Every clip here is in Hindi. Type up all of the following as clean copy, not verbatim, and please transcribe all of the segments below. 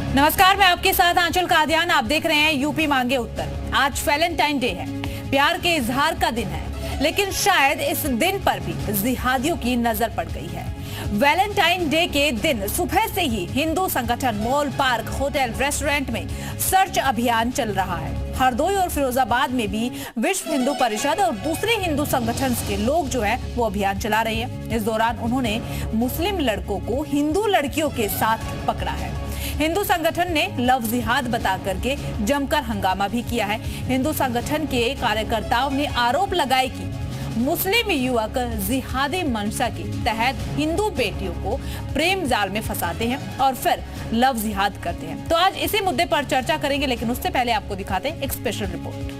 नमस्कार, मैं आपके साथ आंचल कादियान। आप देख रहे हैं यूपी मांगे उत्तर। आज वैलेंटाइन डे है, प्यार के इजहार का दिन है, लेकिन शायद इस दिन पर भी जिहादियों की नजर पड़ गई है। वैलेंटाइन डे के दिन सुबह से ही हिंदू संगठन, मॉल, पार्क, होटल, रेस्टोरेंट में सर्च अभियान चल रहा है। हरदोई और फिरोजाबाद में भी विश्व हिंदू परिषद और दूसरे हिंदू संगठन के लोग जो है वो अभियान चला रहे हैं। इस दौरान उन्होंने मुस्लिम लड़कों को हिंदू लड़कियों के साथ पकड़ा है। हिंदू संगठन ने लव जिहाद बता करके जमकर हंगामा भी किया है। हिंदू संगठन के कार्यकर्ताओं ने आरोप लगाए कि मुस्लिम युवक जिहादी मंशा के तहत हिंदू बेटियों को प्रेम जाल में फंसाते हैं और फिर लव जिहाद करते हैं। तो आज इसी मुद्दे पर चर्चा करेंगे, लेकिन उससे पहले आपको दिखाते हैं एक special report.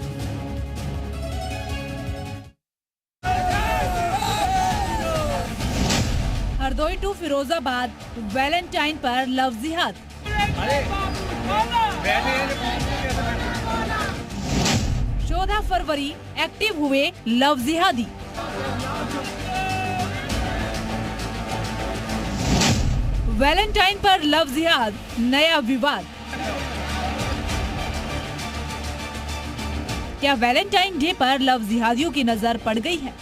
Hardoi to Firozabad, Valentine पर लव जिहाद। 14 फरवरी एक्टिव हुए लव जिहादी। वैलेंटाइन पर लव जिहाद, नया विवाद। क्या वैलेंटाइन डे पर लव जिहादियों की नजर पड़ गई है?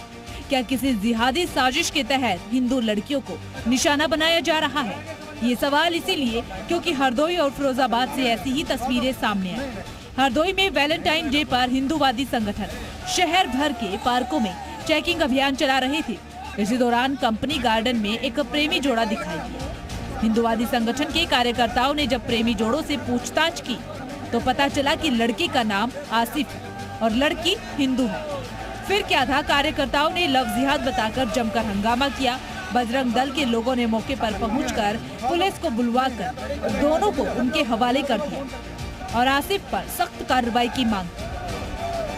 क्या किसी जिहादी साजिश के तहत हिंदू लड़कियों को निशाना बनाया जा रहा है? ये सवाल इसीलिए क्योंकि हरदोई और फिरोजाबाद से ऐसी ही तस्वीरें सामने आई। हरदोई में वैलेंटाइन डे पर हिंदूवादी संगठन शहर भर के पार्कों में चेकिंग अभियान चला रहे थे। इसी दौरान कंपनी गार्डन में एक प्रेमी जोड़ा दिखाई दिया। हिंदूवादी संगठन के कार्यकर्ताओं ने जब प्रेमी जोड़ों से पूछताछ की तो पता चला कि लड़के का नाम आसिफ है और लड़की हिंदू है। फिर क्या था, कार्यकर्ताओं ने लव जिहाद बताकर जमकर हंगामा किया। बजरंग दल के लोगों ने मौके पर पहुंचकर पुलिस को बुलवाकर दोनों को उनके हवाले कर दिया और आसिफ पर सख्त कार्रवाई की मांग।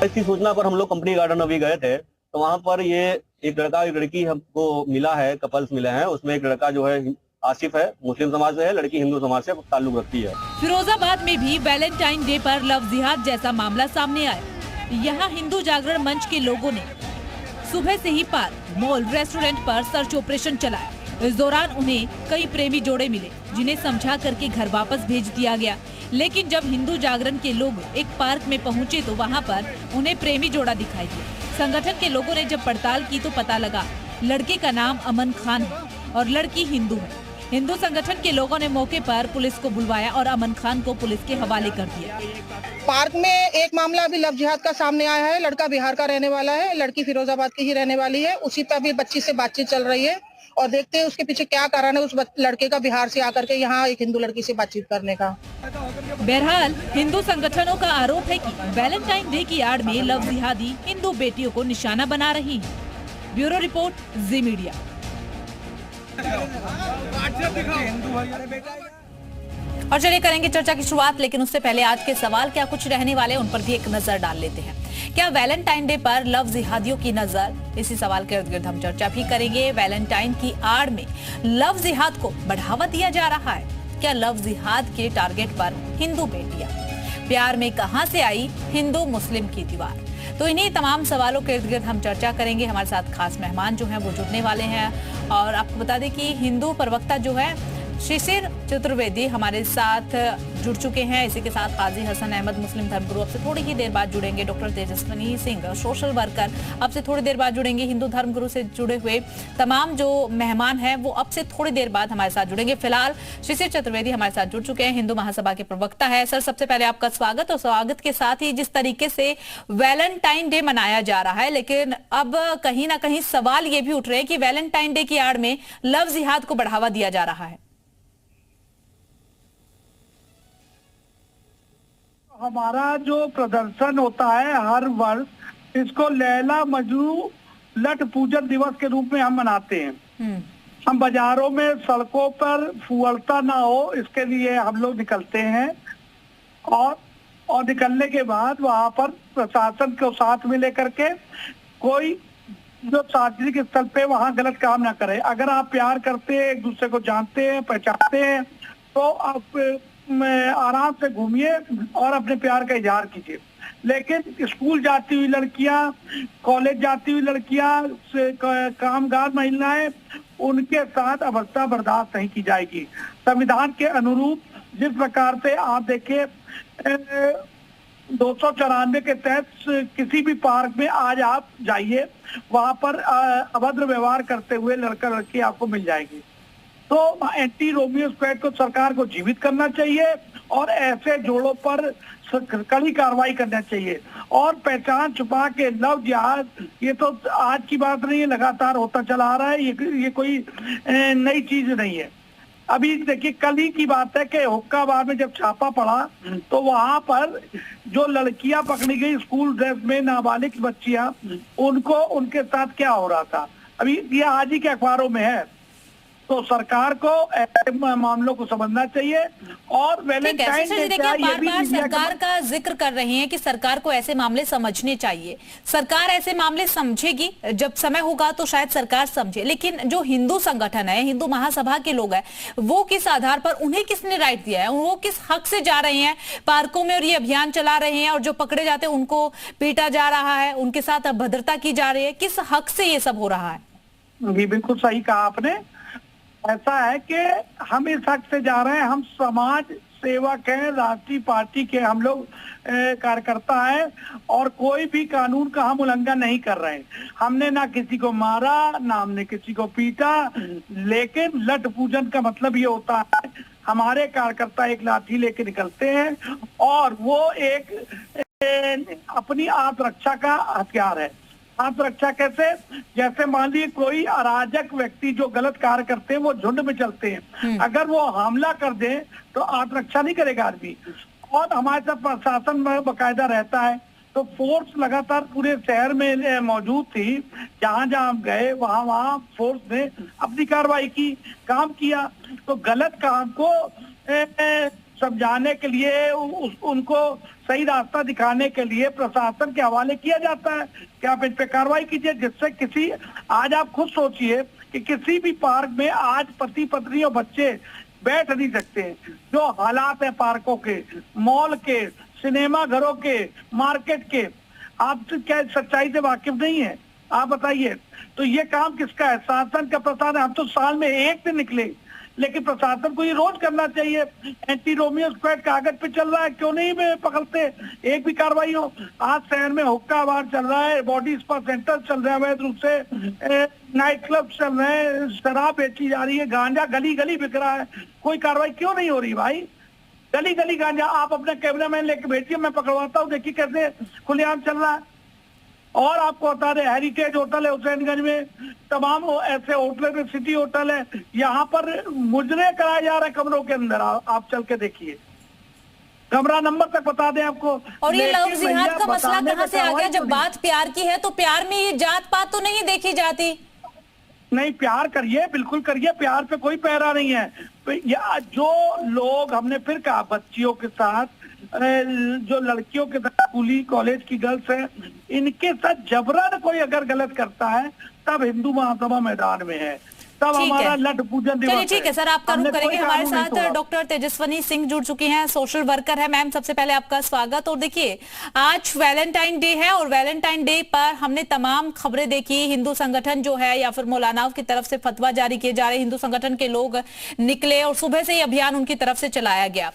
इसकी सूचना पर हम लोग कंपनी गार्डन अभी गए थे, तो वहाँ पर ये एक लड़का एक लड़की हमको मिला है, कपल्स मिले हैं। उसमें एक लड़का जो है आसिफ है, मुस्लिम समाज से है, लड़की हिंदू समाज से ताल्लुक रखती है। फिरोजाबाद में भी वैलेंटाइन डे पर लव जिहाद जैसा मामला सामने आया। यहाँ हिंदू जागरण मंच के लोगों ने सुबह से ही पार्क, मॉल, रेस्टोरेंट पर सर्च ऑपरेशन चलाया। इस दौरान उन्हें कई प्रेमी जोड़े मिले, जिन्हें समझा करके घर वापस भेज दिया गया। लेकिन जब हिंदू जागरण के लोग एक पार्क में पहुंचे तो वहां पर उन्हें प्रेमी जोड़ा दिखाई दिया। संगठन के लोगों ने जब पड़ताल की तो पता लगा लड़के का नाम अमन खान है और लड़की हिंदू है। हिंदू संगठन के लोगों ने मौके पर पुलिस को बुलवाया और अमन खान को पुलिस के हवाले कर दिया। पार्क में एक मामला अभी लव जिहाद का सामने आया है। लड़का बिहार का रहने वाला है, लड़की फिरोजाबाद की ही रहने वाली है। उसी पर अभी बच्ची से बातचीत चल रही है और देखते हैं उसके पीछे क्या कारण है उस लड़के का बिहार से आकर के यहाँ एक हिंदू लड़की से बातचीत करने का। बहरहाल हिंदू संगठनों का आरोप है कि वैलेंटाइन डे की आड़ में लव जिहादी हिंदू बेटियों को निशाना बना रही है। ब्यूरो रिपोर्ट, जी मीडिया। और चलिए करेंगे चर्चा की शुरुआत, लेकिन उससे पहले आज के सवाल क्या कुछ रहने वाले उन पर भी एक नजर डाल लेते हैं। क्या वैलेंटाइन डे पर लव जिहादियों की नजर? इसी सवाल के इर्द गिर्द हम चर्चा भी करेंगे। वैलेंटाइन की आड़ में लव जिहाद को बढ़ावा दिया जा रहा है। क्या लव जिहाद के टारगेट पर हिंदू बेटियां? प्यार में कहां से आई हिंदू मुस्लिम की दीवार? तो इन्हीं तमाम सवालों के इर्द गिर्द हम चर्चा करेंगे। हमारे साथ खास मेहमान जो हैं वो जुड़ने वाले हैं और आपको बता दें कि हिंदू प्रवक्ता जो है शिशिर चतुर्वेदी हमारे साथ जुड़ चुके हैं। इसी के साथ काजी हसन अहमद, मुस्लिम धर्मगुरु, अब से थोड़ी ही देर बाद जुड़ेंगे। Doctor Tejaswini Singh, social worker, अब से थोड़ी देर बाद जुड़ेंगे। हिंदू धर्मगुरु से जुड़े हुए तमाम जो मेहमान हैं वो अब से थोड़ी देर बाद हमारे साथ जुड़ेंगे। फिलहाल शिशिर चतुर्वेदी हमारे साथ जुड़ चुके हैं, हिंदू महासभा के प्रवक्ता है। सर, सबसे पहले आपका स्वागत। और स्वागत के साथ ही जिस तरीके से वैलेंटाइन डे मनाया जा रहा है, लेकिन अब कहीं ना कहीं सवाल ये भी उठ रहे हैं कि वैलेंटाइन डे की आड़ में लव जिहाद को बढ़ावा दिया जा रहा है। हमारा जो प्रदर्शन होता है हर वर्ष, इसको लैला मजनू लट पूजन दिवस के रूप में हम मनाते हैं। हम बाजारों में, सड़कों पर फुअरता ना हो इसके लिए हम लोग निकलते हैं और निकलने के बाद वहाँ पर प्रशासन को साथ में लेकर के कोई जो सार्वजनिक स्थल पे वहाँ गलत काम ना करे। अगर आप प्यार करते हैं, एक दूसरे को जानते हैं, पहचानते हैं, तो आप आराम से घूमिए और अपने प्यार का इजहार कीजिए। लेकिन स्कूल जाती हुई लड़कियां, कॉलेज जाती हुई लड़कियां, कामगार महिलाएं, उनके साथ अवस्था बर्दाश्त नहीं की जाएगी। संविधान के अनुरूप जिस प्रकार से आप देखिए 294 के तहत किसी भी पार्क में आज आप जाइए, वहां पर अभद्र व्यवहार करते हुए लड़का लड़की आपको मिल जाएंगे। तो एंटी रोमियो स्क्वाड को सरकार को जीवित करना चाहिए और ऐसे जोड़ों पर कड़ी कार्रवाई करना चाहिए। और पहचान छुपा के लव जिहाद, ये तो आज की बात नहीं है, लगातार होता चला आ रहा है, ये कोई नई चीज नहीं है। अभी देखिए कल ही की बात है कि हुक्का बार में जब छापा पड़ा तो वहां पर जो लड़कियां पकड़ी गई स्कूल ड्रेस में, नाबालिग बच्चियां, उनके साथ क्या हो रहा था, अभी ये आज ही के अखबारों में है। तो सरकार को ऐसे मामलों को समझना चाहिए। और वैलेंटाइन डे क्या, ये भी बार सरकार का जिक्र कर रहे हैं कि सरकार को ऐसे मामले समझने चाहिए। सरकार ऐसे मामले समझेगी, जब समय होगा तो शायद सरकार समझे, लेकिन जो हिंदू संगठन है, हिंदू महासभा के लोग हैं, वो किस आधार पर, उन्हें किसने राइट दिया है, वो किस हक से जा रहे हैं पार्कों में और ये अभियान चला रहे हैं, और जो पकड़े जाते हैं उनको पीटा जा रहा है, उनके साथ अभद्रता की जा रही है, किस हक से ये सब हो रहा है? जी बिल्कुल सही कहा आपने। ऐसा है कि हम इस हक से जा रहे हैं, हम समाज सेवक हैं, राष्ट्रीय पार्टी के हम लोग कार्यकर्ता हैं और कोई भी कानून का हम उल्लंघन नहीं कर रहे हैं। हमने ना किसी को मारा, ना हमने किसी को पीटा, लेकिन लठ पूजन का मतलब ये होता है हमारे कार्यकर्ता एक लाठी लेके निकलते हैं और वो एक अपनी आत्मरक्षा का हथियार है। आत्मरक्षा कैसे? जैसे मान लीजिए कोई अराजक व्यक्ति जो गलत कार्य करते हैं वो झुंड में चलते हैं, अगर वो हमला कर दे तो आत्मरक्षा नहीं करेगा आदमी। और हमारे साथ प्रशासन में बाकायदा रहता है, तो फोर्स लगातार पूरे शहर में मौजूद थी, जहां जहां हम गए वहां फोर्स ने अपनी कार्रवाई की, काम किया। तो गलत काम को समझाने के लिए, उनको सही रास्ता दिखाने के लिए प्रशासन के हवाले किया जाता है कि आप इन पे कार्रवाई कीजिए, जिससे आज आप खुद सोचिए कि किसी भी पार्क में आज पति पत्नी और बच्चे बैठ नहीं सकते। जो हालात है पार्कों के, मॉल के, सिनेमा घरों के, मार्केट के, आप क्या सच्चाई से वाकिफ नहीं है? आप बताइए। तो ये काम किसका है? शासन का, प्रशासन। हम तो साल में एक दिन निकले, लेकिन प्रशासन को ये रोज करना चाहिए। एंटी रोमियो स्क्वाड कागज पे चल रहा है, क्यों नहीं पकड़ते, एक भी कार्रवाई हो। आज शहर में हुक्का बार चल रहा है, बॉडी स्पा सेंटर चल रहा है, अवैध रूप से नाइट क्लब चल रहे हैं, शराब बेची जा रही है, गांजा गली गली बिक रहा है, कोई कार्रवाई क्यों नहीं हो रही भाई? गली गली गांजा। आप अपने कैमरामैन लेके भेजिए, मैं पकड़वाता हूँ, देखिए कैसे खुलेआम चल रहा है। और आपको बता दें, हेरिटेज होटल है हुसैनगंज में, तमाम ऐसे होटल में, सिटी होटल है, यहाँ पर मुजरे कराए जा रहे हैं कमरों के अंदर। आप चल के देखिए, कमरा नंबर तक बता दें आपको। और ये लव जिहाद का मसला कहाँ से आ गया? जब बात प्यार की है तो प्यार में ये जात पात तो नहीं देखी जाती? नहीं, प्यार करिए, बिल्कुल करिए, प्यार पे कोई पैरा नहीं है। जो लोग, हमने फिर कहा, बच्चियों के साथ, जो लड़कियों के साथ, स्कूली कॉलेज की गर्ल्स है, इनके साथ जबरन कोई अगर गलत करता है तब हिंदू महासभा मैदान में है, तब हमारा लठ पूजन दिवस है। ठीक है सर, आपका रुख करेंगे। हमारे साथ डॉक्टर तेजस्वनी सिंह जुड़ चुकी हैं, सोशल वर्कर है। मैम, सबसे पहले आपका स्वागत। और देखिए, आज वैलेंटाइन डे है और वैलेंटाइन डे पर हमने तमाम खबरें देखी। हिंदू संगठन जो है या फिर मौलानाओं की तरफ से फतवा जारी किए जा रहे, हिंदू संगठन के लोग निकले और सुबह से ही अभियान उनकी तरफ से चलाया गया।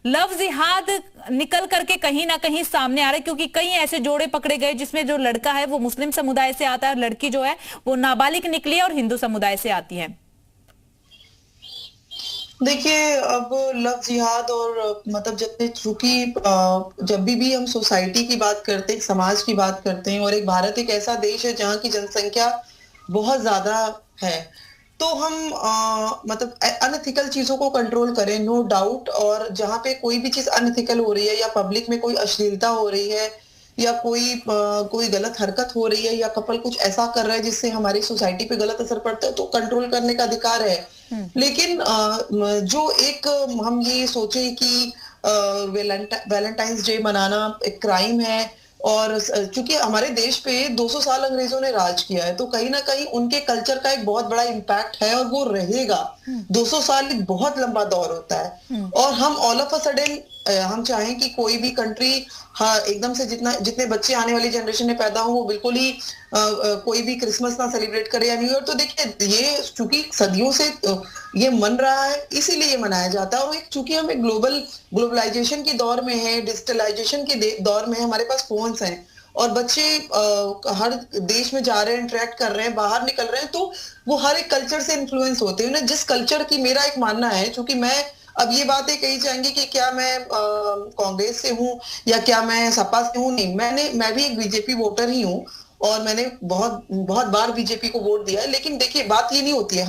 लव जिहाद निकल करके कहीं ना कहीं सामने आ रहा है, क्योंकि कई ऐसे जोड़े पकड़े गए जिसमें जो लड़का है वो मुस्लिम समुदाय से आता है और लड़की जो है वो नाबालिग निकली है और हिंदू समुदाय से आती है। देखिए, अब लव जिहाद और मतलब चूंकि जब भी हम सोसाइटी की बात करते हैं, समाज की बात करते हैं, और एक भारत एक ऐसा देश है जहाँ की जनसंख्या बहुत ज्यादा है, तो हम मतलब अनएथिकल चीजों को कंट्रोल करें, नो डाउट। और जहाँ पे कोई भी चीज अनएथिकल हो रही है या पब्लिक में कोई अश्लीलता हो रही है या कोई गलत हरकत हो रही है या कपल कुछ ऐसा कर रहा है जिससे हमारी सोसाइटी पे गलत असर पड़ता है, तो कंट्रोल करने का अधिकार है। लेकिन जो एक हम ये सोचे कि वैलेंटाइंस डे मनाना एक क्राइम है, और चूंकि हमारे देश पे 200 साल अंग्रेजों ने राज किया है, तो कहीं ना कहीं उनके कल्चर का एक बहुत बड़ा इम्पैक्ट है और वो रहेगा। 200 साल एक बहुत लंबा दौर होता है, और हम ऑल ऑफ अ सडन हम चाहें कि कोई भी कंट्री एकदम से जितने बच्चे आने वाली जनरेशन में पैदा हो वो बिल्कुल ही कोई भी क्रिसमस ना सेलिब्रेट करे या न्यू ईयर। तो देखिए ये चूंकि सदियों से ये मन रहा है, इसीलिए ये मनाया जाता है। और एक चूंकि हम एक ग्लोबलाइजेशन के दौर में है, डिजिटलाइजेशन के दौर में है, हमारे पास फोन्स हैं और बच्चे हर देश में जा रहे हैं, इंटरेक्ट कर रहे हैं, बाहर निकल रहे हैं, तो वो हर एक कल्चर से इन्फ्लुएंस होते हैं। जिस कल्चर की, मेरा एक मानना है, चूंकि मैं अब ये बातें कही जाएंगी कि क्या मैं कांग्रेस से हूँ या क्या मैं सपा से हूँ, नहीं, मैं भी एक बीजेपी वोटर ही हूँ और मैंने बहुत बार बीजेपी को वोट दिया है। लेकिन देखिए बात ये नहीं होती है,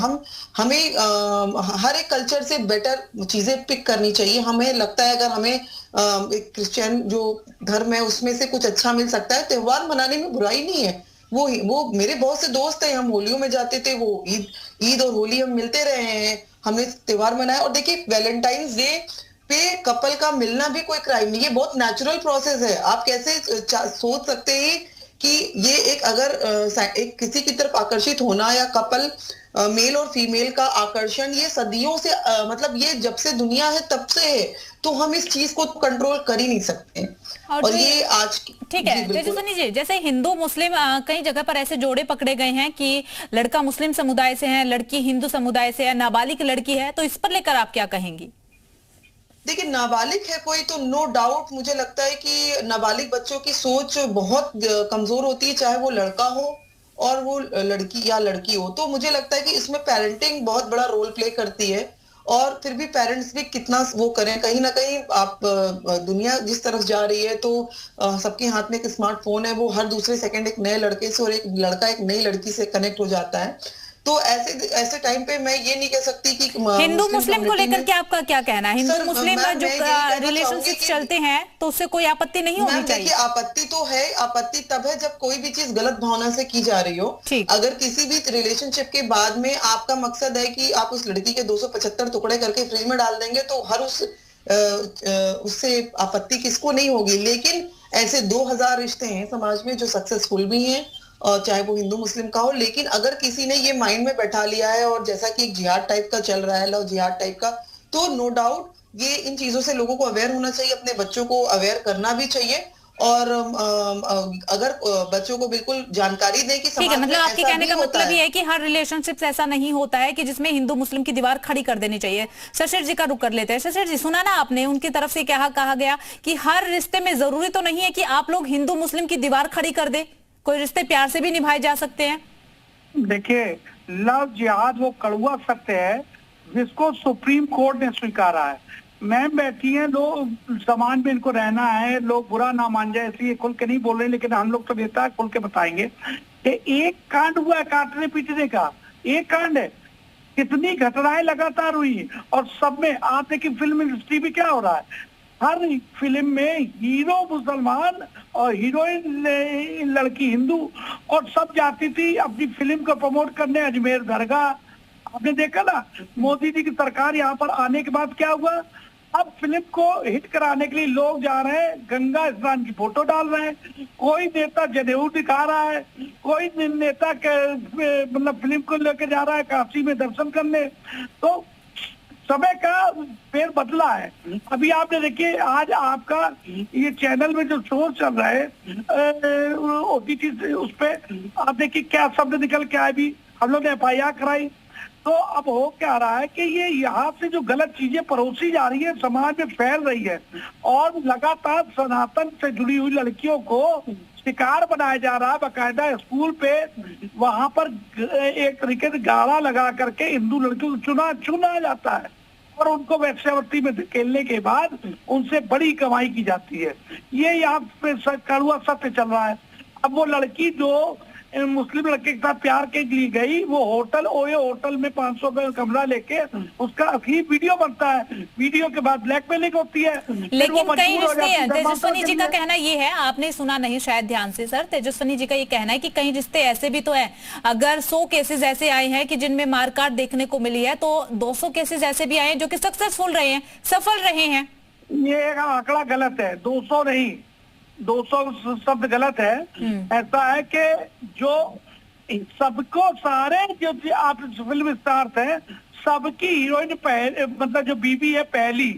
हमें हर एक कल्चर से बेटर चीजें पिक करनी चाहिए। हमें लगता है अगर हमें एक क्रिश्चियन जो धर्म है उसमें से कुछ अच्छा मिल सकता है, त्योहार मनाने में बुराई नहीं है। वो मेरे बहुत से दोस्त हैं, हम होलियों में जाते थे, वो ईद और होली हम मिलते रहे हैं, हमने त्योहार मनाया। और देखिए वैलेंटाइंस डे पे कपल का मिलना भी कोई क्राइम नहीं, ये बहुत नेचुरल प्रोसेस है। आप कैसे सोच सकते हैं कि ये एक अगर एक किसी की तरफ आकर्षित होना या कपल मेल और फीमेल का आकर्षण, ये सदियों से मतलब ये जब से दुनिया है तब से है, तो हम इस चीज को कंट्रोल कर ही नहीं सकते। और ये आज ठीक है तेजस्विनी जी, जैसे हिंदू मुस्लिम कई जगह पर ऐसे जोड़े पकड़े गए हैं कि लड़का मुस्लिम समुदाय से है, लड़की हिंदू समुदाय से है, नाबालिग लड़की है, तो इस पर लेकर आप क्या कहेंगी? देखिए नाबालिग है कोई तो नो डाउट मुझे लगता है कि नाबालिग बच्चों की सोच बहुत कमजोर होती है, चाहे वो लड़का हो और वो लड़की हो। तो मुझे लगता है कि इसमें पेरेंटिंग बहुत बड़ा रोल प्ले करती है। और फिर भी पेरेंट्स भी कितना वो करें, कहीं ना कहीं आप दुनिया जिस तरफ जा रही है तो सबके हाथ में एक स्मार्टफोन है, वो हर दूसरे सेकंड एक नए लड़के से और एक लड़का एक नई लड़की से कनेक्ट हो जाता है। तो ऐसे टाइम पे मैं ये नहीं कह सकती कि हिंदू मुस्लिम को लेकर के आपका क्या कहना है? हिंदू मुस्लिम जो रिलेशनशिप चलते हैं तो उससे कोई आपत्ति नहीं होनी चाहिए? देखिए आपत्ति तो है, आपत्ति तब है जब कोई भी चीज गलत भावना से की जा रही हो। अगर किसी भी रिलेशनशिप के बाद में आपका मकसद है कि आप उस लड़की के 275 टुकड़े करके फ्रिज में डाल देंगे, तो हर उससे आपत्ति किसको नहीं होगी। लेकिन ऐसे 2000 रिश्ते हैं समाज में जो सक्सेसफुल भी हैं, और चाहे वो हिंदू मुस्लिम का हो। लेकिन अगर किसी ने ये माइंड में बैठा लिया है, और जैसा कि एक जिहाद टाइप का चल रहा है, लव जिहाद टाइप का, तो नो डाउट ये इन चीजों से लोगों को अवेयर होना चाहिए, अपने बच्चों को अवेयर करना भी चाहिए। और अगर बच्चों को बिल्कुल जानकारी दें कि समाज में मतलब आपके कहने का मतलब ये है कि हर रिलेशनशिप ऐसा नहीं होता है कि जिसमें हिंदू मुस्लिम की दीवार खड़ी कर देनी चाहिए। शशिर जी का रुख कर लेते हैं। शशिर जी, सुना ना आपने, उनकी तरफ से क्या कहा गया कि हर रिश्ते में जरूरी तो नहीं है कि आप लोग हिंदू मुस्लिम की दीवार खड़ी कर दे, कोई रिश्ते प्यार से भी निभाए जा सकते हैं। देखिए लव जिहाद वो कड़वा सत्य है जिसको सुप्रीम कोर्ट ने स्वीकारा है। मैम बैठी हैं, लोग समाज में इनको रहना है, लोग बुरा ना मान जाए इसलिए खुल के नहीं बोल रहे, लेकिन हम लोग तो नेता खुल के बताएंगे कि एक कांड हुआ है काटने पीटने का, एक कांड है, कितनी घटनाएं लगातार हुई। और सब में आप देखिए फिल्म इंडस्ट्री में क्या हो रहा है, हर फिल्म में हीरो मुसलमान और हीरोइन लड़की हिंदू, और सब जाती थी अपनी फिल्म को प्रमोट करने अजमेर दरगाह। आपने देखा ना मोदी जी की सरकार यहाँ पर आने के बाद क्या हुआ, अब फिल्म को हिट कराने के लिए लोग जा रहे हैं गंगा स्नान की फोटो डाल रहे हैं, कोई नेता जनेऊ दिखा रहा है, कोई नेता मतलब फिल्म को लेकर जा रहा है काशी में दर्शन करने। तो समय का फेर बदला है। अभी आपने देखिए आज आपका ये चैनल में जो शो चल रहा है OTT उस पे आप देखिए क्या शब्द निकल के आए, भी हम लोग ने FIR कराई। तो अब हो क्या रहा है कि ये यहाँ से जो गलत चीजें परोसी जा रही है, समाज में फैल रही है, और लगातार सनातन से जुड़ी हुई लड़कियों को शिकार बनाया जा रहा है। बाकायदा स्कूल पे वहां पर एक तरीके से गाड़ा लगा करके हिंदू लड़कियों को चुना जाता है, और उनको वेश्यावृत्ति में धकेलने के बाद उनसे बड़ी कमाई की जाती है। ये यहाँ पे कड़वा सत्य चल रहा है। अब वो लड़की जो मुस्लिम लड़के के साथ प्यार के लिए गई, वो होटल ओयो होटल में 500 का कमरा लेके उसका अखीर वीडियो बनता है, वीडियो के बाद ब्लैकमेलिंग होती है। लेकिन कई रिश्ते हैं, तेजस्विनी जी का कहना ये है, आपने सुना नहीं शायद ध्यान से सर, तेजस्विनी जी का ये कहना है कि कई रिश्ते ऐसे भी तो है, अगर 100 केसेस ऐसे आए हैं कि जिनमें मारकाट देखने को मिली है, तो 200 केसेस ऐसे भी आए हैं जो कि सक्सेसफुल रहे हैं, सफल रहे हैं। ये आंकड़ा गलत है, 200 नहीं, 200 शब्द गलत है। ऐसा है कि जो सबको सारे जो आप फिल्म स्टार थे, सबकी हीरोइन मतलब जो बीबी है पहली,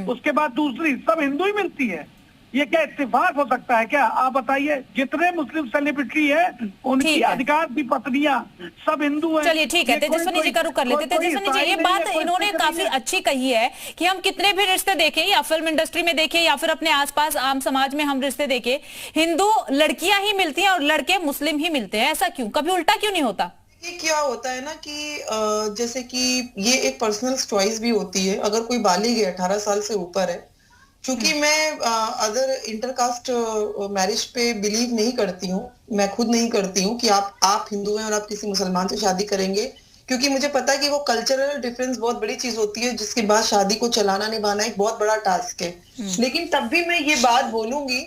उसके बाद दूसरी, सब हिंदू ही मिलती है। ये क्या इत्तेफाक हो सकता है क्या? आप बताइए। जितने मुस्लिम सेलिब्रिटी है उनकी अधिकार की पत्नियां सब हिंदू हैं। चलिए ठीक है, तेजस्विनी जी का रुख कर लेते। तेजस्विनी जी, ये बात इन्होंने काफी अच्छी कही है कि हम कितने भी रिश्ते देखें, या फिल्म इंडस्ट्री में देखें या फिर अपने आसपास आम समाज में हम रिश्ते देखें, हिंदू लड़कियां ही मिलती हैं और लड़के मुस्लिम ही मिलते हैं। ऐसा क्यों? कभी उल्टा क्यों नहीं होता? ये क्या होता है ना कि जैसे कि ये एक पर्सनल चॉइस भी होती है। अगर कोई बालिग है, 18 साल से ऊपर है, क्योंकि मैं अदर इंटरकास्ट मैरिज पे बिलीव नहीं करती हूँ, मैं खुद नहीं करती हूँ कि आप हिंदू हैं और आप किसी मुसलमान से शादी करेंगे, क्योंकि मुझे पता है कि वो कल्चरल डिफरेंस बहुत बड़ी चीज होती है, जिसके बाद शादी को चलाना निभाना एक बहुत बड़ा टास्क है। लेकिन तब भी मैं ये बात बोलूंगी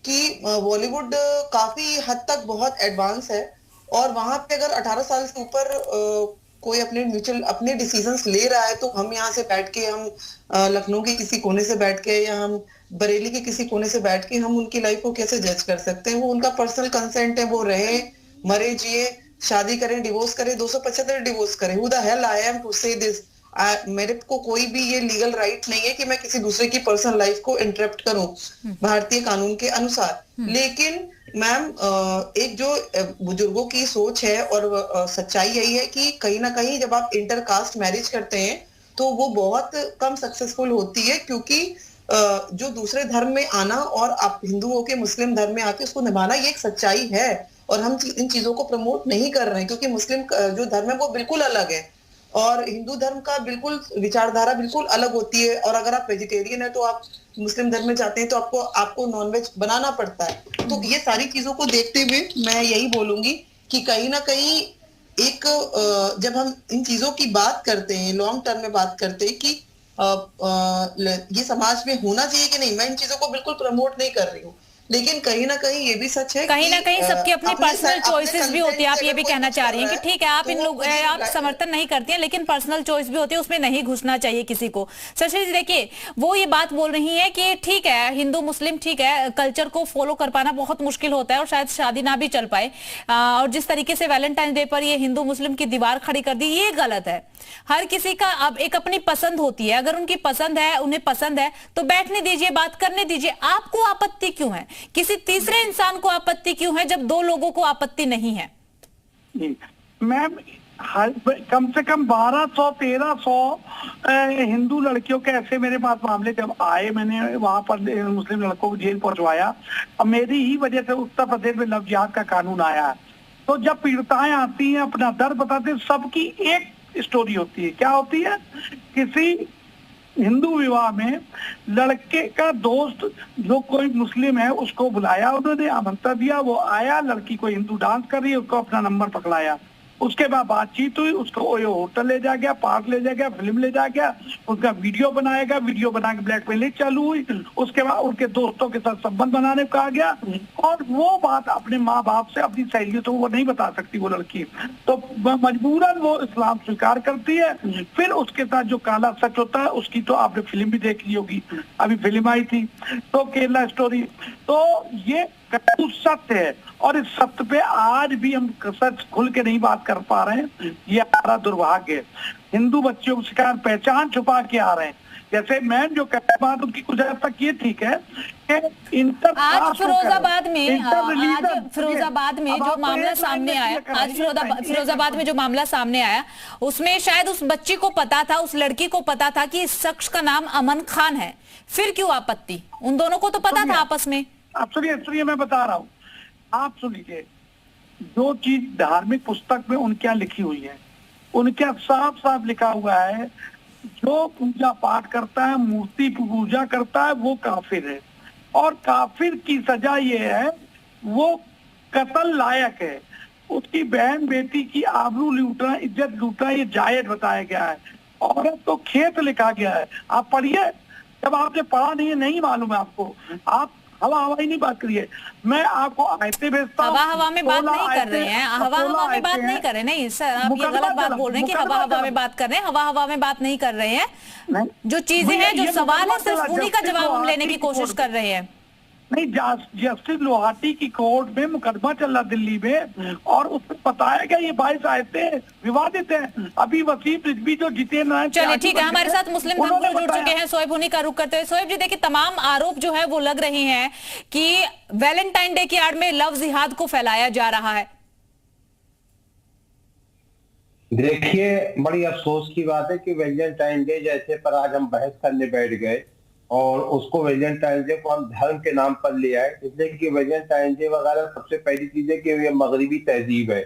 कि बॉलीवुड काफी हद तक बहुत एडवांस है, और वहां पे अगर 18 साल से ऊपर कोई अपने डिसीजंस ले रहा है, तो हम यहाँ से बैठ के, हम लखनऊ के किसी कोने से बैठ के या हम बरेली के किसी कोने से बैठ के हम उनकी लाइफ को कैसे जज कर सकते हैं? वो उनका पर्सनल कंसेंट है, वो रहे, मरे, जिए, शादी करें, डिवोर्स करें, 275 डिवोर्स करें। Who the hell I am to say this? मेरे को कोई भी ये लीगल राइट नहीं है कि मैं किसी दूसरे की पर्सनल लाइफ को इंटरप्ट करूं भारतीय कानून के अनुसार। लेकिन मैम, एक जो बुजुर्गों की सोच है और सच्चाई यही है कि कहीं ना कहीं जब आप इंटरकास्ट मैरिज करते हैं तो वो बहुत कम सक्सेसफुल होती है, क्योंकि जो दूसरे धर्म में आना और आप हिंदू होके मुस्लिम धर्म में आके उसको निभाना, ये एक सच्चाई है। और हम इन चीजों को प्रमोट नहीं कर रहे हैं, क्योंकि मुस्लिम जो धर्म है वो बिल्कुल अलग है और हिंदू धर्म का बिल्कुल विचारधारा बिल्कुल अलग होती है। और अगर आप वेजिटेरियन है तो आप मुस्लिम धर्म में जाते हैं तो आपको नॉनवेज बनाना पड़ता है। तो ये सारी चीजों को देखते हुए मैं यही बोलूंगी कि कहीं ना कहीं एक जब हम इन चीजों की बात करते हैं, लॉन्ग टर्म में बात करते हैं कि ये समाज में होना चाहिए कि नहीं, मैं इन चीजों को बिल्कुल प्रमोट नहीं कर रही हूँ, लेकिन कहीं ना कहीं ये भी सच है, कहीं ना कहीं सबकी अपनी पर्सनल चॉइसेस भी होती है। आप ये भी कहना चाह रही हैं कि ठीक है, आप इन लोग आप समर्थन नहीं करती हैं, लेकिन पर्सनल चॉइस भी होती है, उसमें नहीं घुसना चाहिए किसी को। शशि जी देखिए, वो ये बात बोल रही है कि ठीक है, हिंदू मुस्लिम ठीक है, कल्चर को फॉलो कर पाना बहुत मुश्किल होता है और शायद शादी ना भी चल पाए, और जिस तरीके से वैलेंटाइन डे पर ये हिंदू मुस्लिम की दीवार खड़ी कर दी, ये गलत है। हर किसी का अब एक अपनी पसंद होती है, अगर उनकी पसंद है, उन्हें पसंद है तो बैठने दीजिए, बात करने दीजिए। आपको आपत्ति क्यों है? किसी तीसरे इंसान को आपत्ति क्यों है जब दो लोगों को आपत्ति नहीं है? मैम, कम से कम 1200-1300 हिंदू लड़कियों के ऐसे मेरे पास मामले जब आए, मैंने वहां पर मुस्लिम लड़कों को जेल पहुंचवाया, और मेरी ही वजह से उत्तर प्रदेश में लव जिहाद का कानून आया। तो जब पीड़िताएं आती हैं, अपना दर्द बताते हैं, सबकी एक स्टोरी होती है। क्या होती है? किसी हिंदू विवाह में लड़के का दोस्त जो कोई मुस्लिम है उसको बुलाया, उन्होंने आमंत्रण दिया, वो आया, लड़की को हिंदू डांस कर रही है, उसको अपना नंबर पकड़ाया, उसके बाद बातचीत हुई, उसको होटल ले जा गया, पार्क ले जा गया, फिल्म ले जा गया, उसका वीडियो बनाएगा, वीडियो बना के ब्लैकमेलिंग चालू हुई, उसके बाद उनके दोस्तों के साथ संबंध बनाने को कहा गया, और वो बात अपने माँ बाप से, अपनी सहेलियों तो वो नहीं बता सकती वो लड़की, तो मजबूरन वो इस्लाम स्वीकार करती है। फिर उसके साथ जो काला सच होता है उसकी तो आपने फिल्म भी देख ली होगी, अभी फिल्म आई थी तो केरला स्टोरी। तो ये सत्य है, और इस सत्य पे आज भी हम सच खुल के नहीं बात कर पा रहे हैं, ये हमारा दुर्भाग्य है। हिंदू बच्चियों को शिकार पहचान छुपा के आ रहे हैं। जैसे मैं जो कह बात उनकी कुछ हद तक ये ठीक है कि आज फिरोजाबाद में जो मामला सामने आया, आज फिरोजाबाद में जो मामला सामने आया, उसमें शायद उस बच्ची को पता था, उस लड़की को पता था कि इस शख्स का नाम अमन खान है, फिर क्यों आपत्ति? उन दोनों को तो पता था आपस में। आप सुनिए, मैं बता रहा हूँ, आप सुन लीजिए। जो चीज धार्मिक पुस्तक में उनके यहाँ लिखी हुई है, उनके यहाँ साफ साफ लिखा हुआ है, जो पूजा पाठ करता है, मूर्ति पूजा करता है, वो काफिर है, और काफिर की सजा ये है, वो कत्ल लायक है। उसकी बहन बेटी की आबरू लूटना, इज्जत लूटना, ये जायज बताया गया है। औरत तो खेत लिखा गया है, आप पढ़िए, जब आपने पढ़ा नहीं है, नहीं मालूम है आपको, आप हवा ही नहीं बात करिए। मैं आपको आयतें भेजता हूं, हवा में बात नहीं कर रहे हैं, हवा में बात नहीं कर रहे, नहीं सर, आप ये गलत बात बोल रहे हैं कि हवा में बात कर रहे हैं। हवा में बात नहीं कर रहे हैं, जो चीजें हैं, जो सवाल है, सिर्फ उन्हीं का जवाब हम लेने की कोशिश कर रहे हैं। नहीं, जस्टिस लोहाटी की कोर्ट में मुकदमा चल रहा दिल्ली में, और उसमें बताया गया ये 22 आयतें विवादित हैं। अभी वसीम रिजवी जो जितेंद्र नारायण, चलिए ठीक है, हमारे साथ मुस्लिम धर्मगुरु जुड़ चुके हैं, शोएब उन्हीं का रुख करते हुए। शोएब जी देखिए, तमाम आरोप जो है वो लग रहे हैं कि वैलेंटाइन डे की आड़ में लव जिहाद को फैलाया जा रहा है। देखिए, बड़ी अफसोस की बात है कि वैलेंटाइन डे जैसे पर आज हम बहस करने बैठ गए और उसको वैलेंटाइन डे को हम धर्म के नाम पर ले आए, इसलिए कि वैलेंटाइन डे वगैरह सबसे पहली चीज है कि ये मगरिबी तहजीब है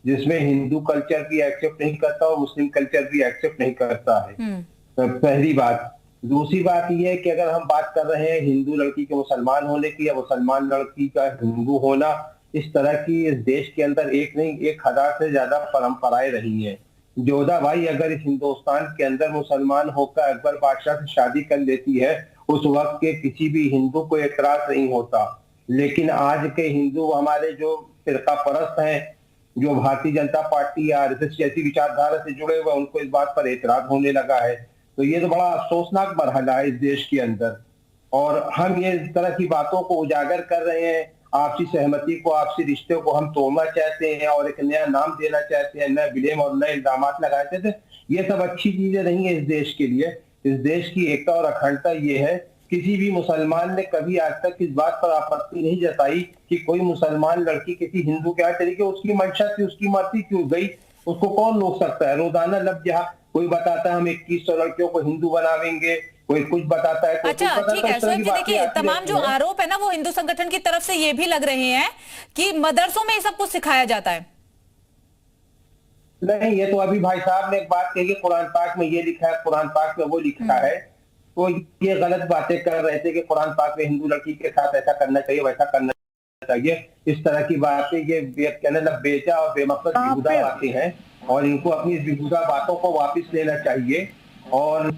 जिसमें हिंदू कल्चर भी एक्सेप्ट नहीं करता और मुस्लिम कल्चर भी एक्सेप्ट नहीं करता है। तो पहली बात। दूसरी बात यह है कि अगर हम बात कर रहे हैं हिंदू लड़की के मुसलमान होने की या मुसलमान लड़की का हिंदू होना, इस तरह की इस देश के अंदर एक नहीं 1000 से ज्यादा परंपराएं रही हैं। जोधा भाई अगर इस हिंदुस्तान के अंदर मुसलमान होकर अकबर बादशाह से शादी कर लेती है, उस वक्त के किसी भी हिंदू को एतराज नहीं होता। लेकिन आज के हिंदू हमारे जो फिरका परस्त हैं, जो भारतीय जनता पार्टी या आरएसएस जैसी विचारधारा से जुड़े हुए, उनको इस बात पर एतराज होने लगा है। तो ये तो बड़ा अफसोसनाक मरहला है इस देश के अंदर, और हम ये इस तरह की बातों को उजागर कर रहे हैं। आपसी सहमति को, आपसी रिश्ते को हम तोड़ना चाहते हैं और एक नया नाम देना चाहते हैं, नए ब्लेम और नए इल्जाम लगाए चाहते हैं। ये सब अच्छी चीजें नहीं है इस देश के लिए। इस देश की एकता और अखंडता ये है, किसी भी मुसलमान ने कभी आज तक इस बात पर आपत्ति नहीं जताई कि कोई मुसलमान लड़की किसी हिंदू के यहाँ चली गई। उसकी मंशा थी, उसकी मर्जी क्यों गई, उसको कौन रोक सकता है। रोजाना लफ्ज जहाँ कोई बताता है हम 2100 लड़कियों को हिंदू बनावेंगे, कोई कुछ बताता है। अच्छा ठीक है शोएब जी, देखिए तमाम जो आरोप है ना वो हिंदू संगठन की तरफ से ये भी लग रहे हैं कि मदरसों में ये सब कुछ सिखाया जाता है। नहीं, ये तो अभी भाई साहब ने एक बात कही, कुरान पाक में ये लिखा है, कुरान पाक में वो लिखा है, तो ये गलत बातें कर रहे थे कि कुरान पाक में हिंदू लड़की के साथ ऐसा करना चाहिए, वैसा करना चाहिए। इस तरह की बातें ये कहने लग बेचा और बेमकसद बेहुदा बातें हैं, और इनको अपनी बेहुदा बातों को वापस लेना चाहिए। और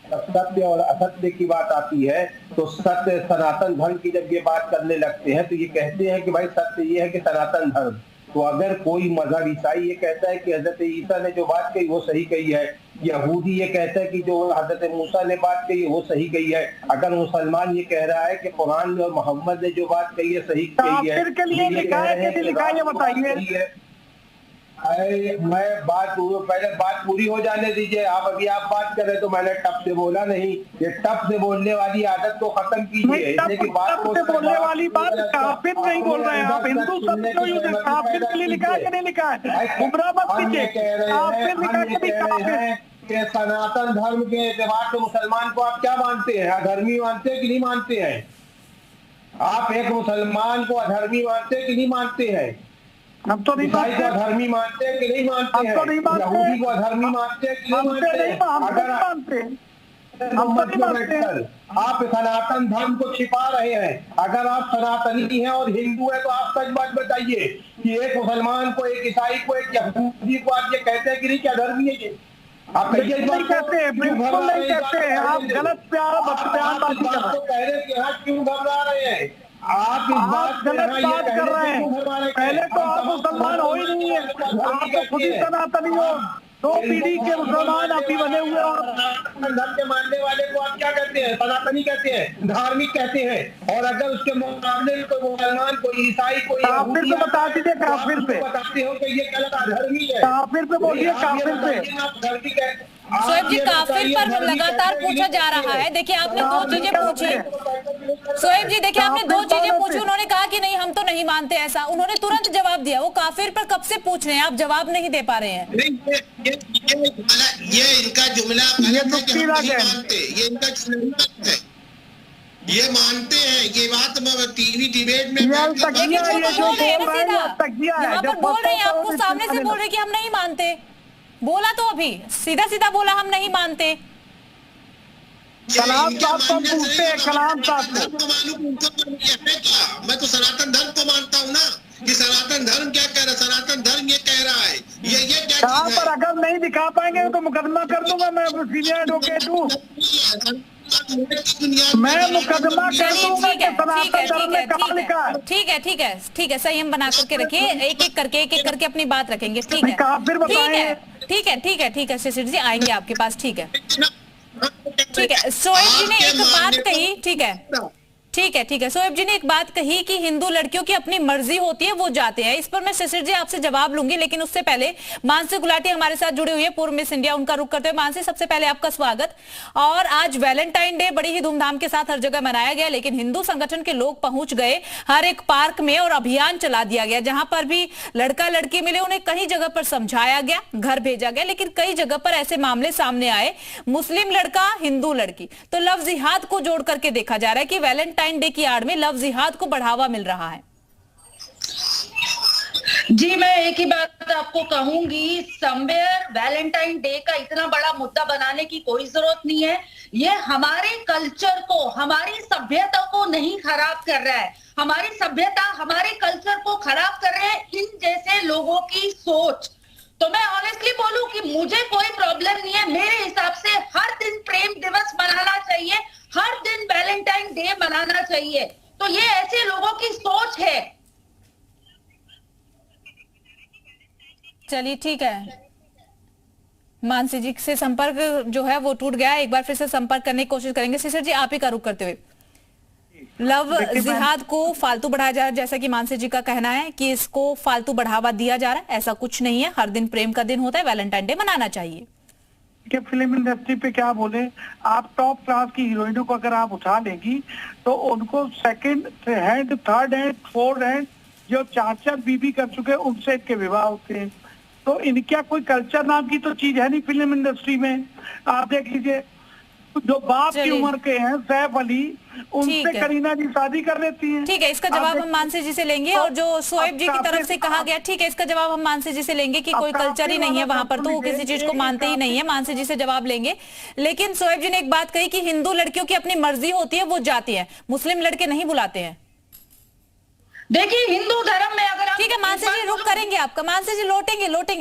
सत्य और असत्य की बात आती है तो सत्य सनातन धर्म की जब ये बात करने लगते हैं तो ये कहते हैं कि भाई सत्य ये है कि सनातन धर्म। तो अगर कोई मजहब ईसाई ये कहता है कि हजरत ईसा ने जो बात कही वो सही कही है, यहूदी ये कहता है कि जो हजरत मूसा ने बात कही वो सही कही है, अगर मुसलमान ये कह रहा है कि कुरान में और मोहम्मद ने जो बात कही है सही कही है, बताइए। मैं पहले बात पूरी हो जाने दीजिए। आप अभी आप बात कर रहे तो मैंने टप से बोला नहीं, ये टप से बोलने वाली आदत को खत्म कीजिए। बोलने वाली बात काफिर नहीं बोल रहे हैं आप, हिंदू शब्द क्यों यूज है? काफिर के लिए लिखा है कि नहीं लिखा है? गुमराह मत कीजिए। काफिर लिखा है कि सनातन धर्म के एतबार से मुसलमान को आप क्या मानते हैं? अधर्मी मानते हैं कि नहीं मानते हैं? आप एक मुसलमान को अधर्मी मानते हैं कि नहीं मानते हैं? हम तो नहीं मानते। अधर्मी मानते हैं कि नहीं मानते हैं? यहूदी को अधर्मी मानते हैं कि नहीं मानते हैं? अगर आप सनातन धर्म को छिपा रहे हैं, अगर आप सनातनी हैं और हिंदू हैं तो आप सच बात बताइए कि एक मुसलमान को, एक ईसाई को, एक यहूदी को आप ये कहते हैं कि नहीं क्या धर्मी है ये? आप नहीं कहते हैं, बिल्कुल नहीं कहते हैं। आप गलत बयानबाजी कर रहे हैं। क्यों घबरा रहे हैं? आप इस बात गलत बात कर रहे हैं। पहले तो आप मुसलमान हो ही नहीं है, आप तो खुद ही सनातनी हो। 2 पीढ़ी के मुसलमान आप ही बने हुए और धर्म के मानने वाले को आप क्या कहते हैं? सनातनी कहते हैं, धार्मिक कहते हैं। और अगर उसके मुकाबले कोई मुसलमान, कोई ईसाई, कोई काफिर पे बता दीजिए, काफिर पे बताते हो कि ये गलत अधर्मी है। काफिर पे बोलिए, काफिर पे। शोएब जी, काफिर पर लगातार पूछा जा रहा है। देखिए आपने 2 चीजें पूछी शोएब जी, देखिए आपने 2 चीजें पूछी। उन्होंने कहा कि नहीं हम तो नहीं मानते ऐसा, उन्होंने तुरंत जवाब दिया। वो काफिर पर कब से पूछ रहे हैं, आप जवाब नहीं दे पा रहे हैं। ये इनका जुमला गलत है कि हम नहीं मानते, ये इनका जुमला है। ये मानते हैं, ये बात टीवी डिबेट में यहाँ पर बोल रहे हैं, आपको सामने से बोल रहे कि हम नहीं मानते। बोला तो अभी सीधा सीधा बोला हम नहीं मानते। कलाम साहब को पूछते हैं, कलाम साहब को। मैं तो सनातन धर्म को मानता हूँ ना, कि सनातन धर्म क्या कह रहा है? सनातन धर्म ये कह रहा है, ये क्या कहाँ पर? अगर नहीं दिखा पाएंगे तो मुकदमा कर दूंगा मैं, सीनियर एडवोकेट हूँ, मैं मुकदमा कर दूंगा कि सनातन धर्म में कहाँ लिखा है। ठीक है ठीक है ठीक है, संयम बना करके रखिए। एक एक करके अपनी बात रखेंगे। ठीक है काफिर बताएं। ठीक है ठीक है ठीक है शिशिर जी आएंगे आपके पास। ठीक है ठीक है, शोएब जी ने एक बात कही। ठीक है ठीक है। सोएब जी ने एक बात कही कि हिंदू लड़कियों की अपनी मर्जी होती है, वो जाते हैं। इस पर मैं शिशिर जी आपसे जवाब लूंगी, लेकिन उससे पहले मानसी गुलाटी हमारे साथ जुड़ी हुई है, पूर्व मिस इंडिया, उनका रुख करते हुए। मानसी, सबसे पहले आपका स्वागत। और आज वैलेंटाइन डे बड़ी ही धूमधाम के साथ हर जगह मनाया गया, लेकिन हिंदू संगठन के लोग पहुंच गए हर एक पार्क में और अभियान चला दिया गया। जहां पर भी लड़का लड़की मिले, उन्हें कई जगह पर समझाया गया, घर भेजा गया, लेकिन कई जगह पर ऐसे मामले सामने आए, मुस्लिम लड़का हिंदू लड़की, तो लव जिहाद को जोड़ करके देखा जा रहा है कि वैलेंटाइन डे की आड़ में लव जिहाद को बढ़ावा मिल रहा है। जी, मैं एक ही बात आपको कहूंगी, समवेयर वैलेंटाइन डे का इतना बड़ा मुद्दा बनाने की कोई जरूरत नहीं है। ये हमारे कल्चर को, हमारी सभ्यता को नहीं खराब कर रहा है। हमारी सभ्यता, हमारे कल्चर को खराब कर रहे हैं इन जैसे लोगों की सोच। तो मैं ऑनेस्टली बोलूं कि मुझे कोई प्रॉब्लम नहीं है। मेरे हिसाब से हर दिन प्रेम दिवस मनाना चाहिए, हर दिन वैलेंटाइन डे मनाना चाहिए। तो ये ऐसे लोगों की सोच है। चलिए ठीक है, मानसी जी से संपर्क जो है वो टूट गया, एक बार फिर से संपर्क करने की कोशिश करेंगे। शिशिर जी, आप ही का रुख करते हुए, लव जिहाद को फालतू बढ़ाया जा रहा है, जैसा कि मानसी जी का कहना है कि इसको फालतू बढ़ावा दिया जा रहा है। ऐसा कुछ नहीं है, हर दिन प्रेम का दिन होता है, वैलेंटाइन डे मनाना चाहिए। कि फिल्म इंडस्ट्री पे क्या बोले, आप टॉप क्लास की हीरोइनों को अगर आप उठा लेगी तो उनको second hand, third hand, fourth hand, जो चाचा बीबी कर चुके हैं उनसे इनके विवाह होते हैं। तो इनका कोई कल्चर नाम की तो चीज है नहीं फिल्म इंडस्ट्री में। आप देख लीजिए, जो बाप की उम्र के हैं सैफ अली, उनसे करीना जी शादी कर लेती हैं। ठीक है, इसका जवाब हम मानसी जी से लेंगे। और जो सोएब जी की तरफ से कहा गया, ठीक है, इसका जवाब हम मानसी जी से लेंगे कि कोई कल्चर ही नहीं है वहां पर, तो वो किसी चीज को मानते ही नहीं है। मानसी जी से जवाब लेंगे। लेकिन सोएब जी ने एक बात कही कि हिंदू लड़कियों की अपनी मर्जी होती है, वो जाती है, मुस्लिम लड़के नहीं बुलाते हैं। देखिए, हिंदू धर्म में अगर ठीक है मानसी जी, रुक करेंगे आपका। मानसी जी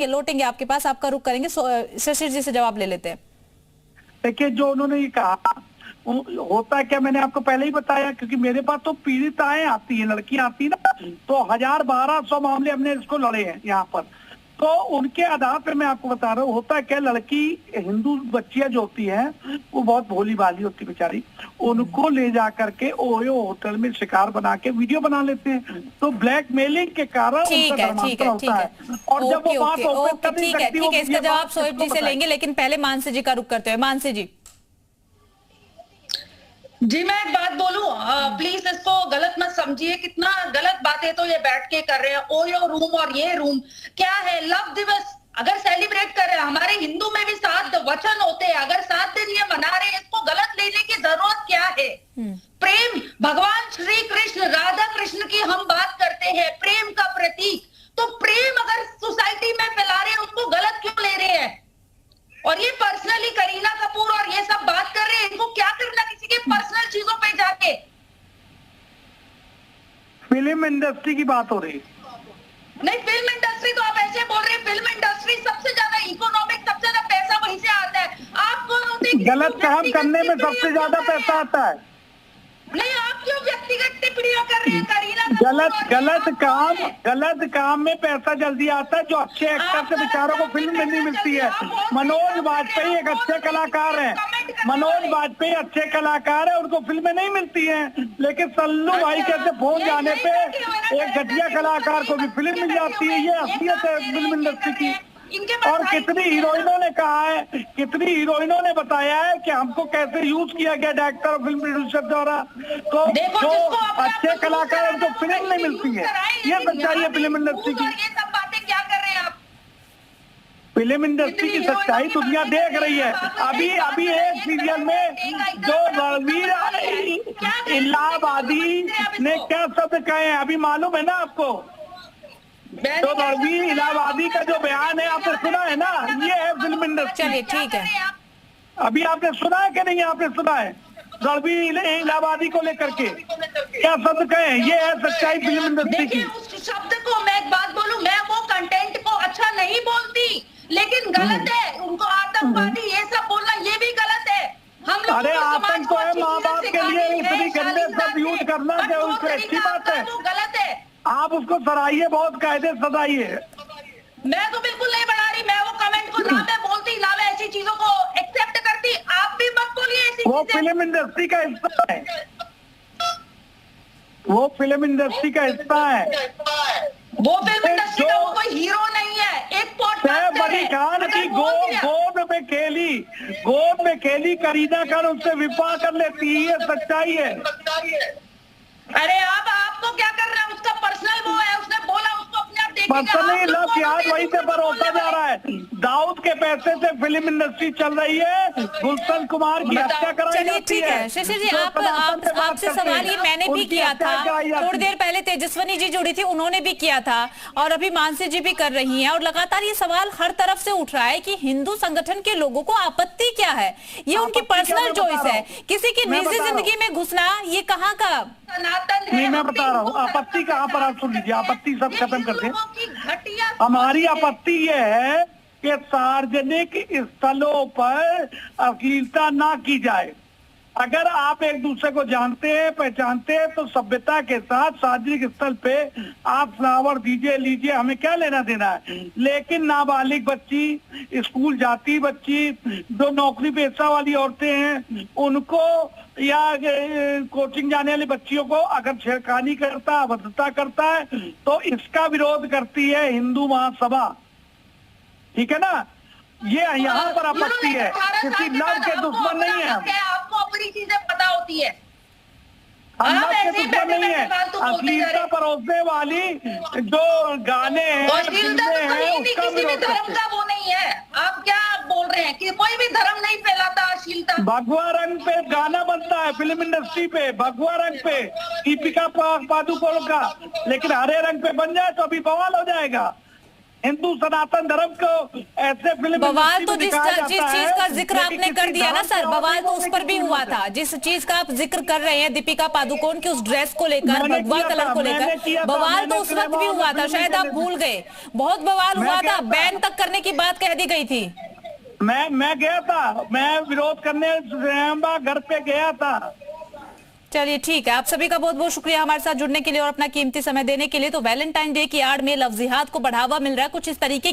लौटेंगे आपके पास, आपका रुक करेंगे। शिशिर जी से जवाब ले लेते हैं। देखिए, जो उन्होंने ये कहा होता है क्या, मैंने आपको पहले ही बताया, क्योंकि मेरे पास तो पीड़िताएं आती है, लड़कियां आती है ना, तो 1000-1200 मामले हमने इसको लड़े हैं यहाँ पर। तो उनके आधार पे मैं आपको बता रहा हूँ, होता है क्या, लड़की हिंदू बच्चियां जो होती हैं वो बहुत भोली भाली होती बेचारी, उनको ले जा करके ओयो होटल में शिकार बना के वीडियो बना लेते हैं। तो ब्लैकमेलिंग के कारण उनका धर्मांतरण होता है। और जब वो बात ओपन कर नहीं सकती, ठीक है, इसका जवाब सोएब जी से लेंगे, लेकिन पहले मानसी जी का रुख करते हैं। मानसी जी। जी, मैं एक बात बोलूं, प्लीज इसको गलत मत समझिए। कितना गलत बातें तो ये बैठ के कर रहे हैं, ओयो रूम और ये रूम क्या है। लव दिवस अगर सेलिब्रेट कर रहे हैं, हमारे हिंदू में भी 7 वचन होते हैं, अगर 7 दिन ये मना रहे हैं, इसको गलत लेने की जरूरत क्या है। प्रेम, भगवान श्री कृष्ण, राधा कृष्ण की हम बात करते हैं, प्रेम का प्रतीक। तो प्रेम अगर सोसाइटी में फैला रहे हैं, उसको गलत क्यों ले रहे हैं। और ये पर्सनली करीना कपूर और ये सब बात कर रहे हैं, इनको क्या करना किसी के पर्सनल चीजों पे जाके। फिल्म इंडस्ट्री की बात हो रही नहीं, फिल्म इंडस्ट्री तो आप ऐसे बोल रहे हैं, फिल्म इंडस्ट्री सबसे ज्यादा इकोनॉमिक, सबसे ज्यादा पैसा वहीं से आता है। आप कौन होते हैं गलत काम करने में सबसे ज्यादा पैसा आता है। नहीं, आप क्यों व्यक्तिगत टिप्पणियां कर रहे हैं करीना? गलत काम में पैसा जल्दी आता है। जो अच्छे एक्टर से बेचारों को फिल्म में नहीं मिलती है। मनोज वाजपेयी एक अच्छे कलाकार हैं, मनोज वाजपेयी अच्छे कलाकार है, उनको फिल्में नहीं मिलती हैं। लेकिन सल्लू भाई के फोन जाने पे एक घटिया कलाकार को भी फिल्म मिल जाती है। ये असलियत है फिल्म इंडस्ट्री की। और कितनी हीरोइनों ने कहा है, कितनी हीरोइनों ने बताया है कि हमको कैसे यूज किया गया डायरेक्टर और फिल्म प्रोड्यूसर द्वारा। तो जो अच्छे कलाकार उनको फिल्म नहीं मिलती है, ये सच्चाई है फिल्म इंडस्ट्री की। ये सब बातें क्या कर रहे हैं आप? फिल्म इंडस्ट्री की सच्चाई दुनिया देख रही है। अभी एक सीरियल में जो रणवीर इलाहाबादी ने क्या शब्द कहे हैं, अभी मालूम है ना आपको। तो रणवीर इलाहाबादी का जो बयान है आपने सुना है ना, ये है फिल्म इंडस्ट्री। चलिए ठीक है, अभी आपने सुना है कि नहीं, आपने सुना है रणवीर इलाहाबादी को लेकर के क्या शब्द कहे, ये है सच्चाई फिल्म इंडस्ट्री की। उस शब्द को मैं एक बात बोलूं, मैं वो कंटेंट को अच्छा नहीं बोलती, लेकिन गलत है। उनको आतंकवादी ये सब बोलना ये भी गलत है। हम लोग अरे आतंक तो है, माँ बाप के लिए इतनी गंदे शब्द यूज करना क्या उसको अच्छी बात है। गलत है, आप उसको सराहिए, बहुत कायदे सदाइए। मैं तो बिल्कुल नहीं बना रही। मैं वो कमेंट को ना मैं बोलती, ना मैं ऐसी चीजों को एक्सेप्ट करती। आप भी मत बोलिए ऐसी वो फिल्म इंडस्ट्री का हिस्सा है। वो फिल्म इंडस्ट्री का हिस्सा है। वो फिल्म इंडस्ट्री का वो कोई हीरो नहीं है। एक सैफ अली खान की गोद में खेली करीना खान उससे विवाह कर लेती है, ये सच्चाई है। अरे अब आपको क्या कर रहे हैं? उसका पर्सनल वो है, उसने बोला, उसको अपने आप पर्सनली लव जिहाद वहीं से पर होता जा रहा है। दाऊद के पैसे से फिल्म इंडस्ट्री चल रही है, गुलशन कुमार की हत्या कराई चलिए जाती ठीक है शिशिर जी, आपसे सवाल ये मैंने भी किया था, थोड़ी देर पहले तेजस्विनी जी जुड़ी थी, उन्होंने भी किया था, और अभी मानसी जी भी कर रही हैं, और लगातार ये सवाल हर तरफ से उठ रहा है कि हिंदू संगठन के लोगों को आपत्ति क्या है? ये उनकी पर्सनल चॉइस है, किसी की निजी जिंदगी में घुसना ये कहाँ का सनातन है। नहीं, मैं बता रहा हूँ आपत्ति कहाँ पर, आप सुन लीजिए, आपत्ति सब खत्म करते हैं। हमारी आपत्ति ये है कि सार्वजनिक स्थलों पर अश्लीलता ना की जाए। अगर आप एक दूसरे को जानते हैं, पहचानते हैं, तो सभ्यता के साथ सार्वजनिक स्थल पे आप फ्लावर दीजिए, लीजिए, हमें क्या लेना देना है। लेकिन नाबालिग बच्ची, स्कूल जाती बच्ची, जो नौकरी पेशा वाली औरतें हैं, उनको या कोचिंग जाने वाली बच्चियों को अगर छेड़खानी करता, अभद्रता करता है, तो इसका विरोध करती है हिंदू महासभा। ठीक है ना? ये यहाँ पर आपत्ति है, किसी लव के दुश्मन नहीं है। आपको अपनी चीजें पता होती है, हम लव के दुश्मन नहीं है। अश्लीलता परोसने वाली जो गाने हैं, फिल्में हैं, उसका विरोध धर्म का वो नहीं है। आप क्या बोल रहे हैं कि कोई भी धर्म नहीं फैलाता अश्लीलता? भगवा रंग पे गाना बनता है फिल्म इंडस्ट्री पे, भगवा रंग पे, दीपिका पादुकोण का, लेकिन हरे रंग पे बन जाए तो अभी बवाल हो जाएगा। हिंदू सनातन धर्म को ऐसे फिल्म बवाल तो जिस चीज का जिक्र आपने कर दिया ना सर, बवाल तो उस पर भी हुआ था। जिस चीज का आप जिक्र कर रहे हैं दीपिका पादुकोण की उस ड्रेस को लेकर, भगवा कलर को लेकर, बवाल तो उस वक्त भी हुआ था, शायद आप भूल गए। बहुत बवाल हुआ था, बैन तक करने की बात कह दी गई थी। मैं गया था, मैं विरोध करने घर पे गया था। चलिए ठीक है, आप सभी का बहुत बहुत शुक्रिया हमारे साथ जुड़ने के लिए और अपना कीमती समय देने के लिए। तो वैलेंटाइन डे की आड़ में लव जिहाद को बढ़ावा मिल रहा है, कुछ इस तरीके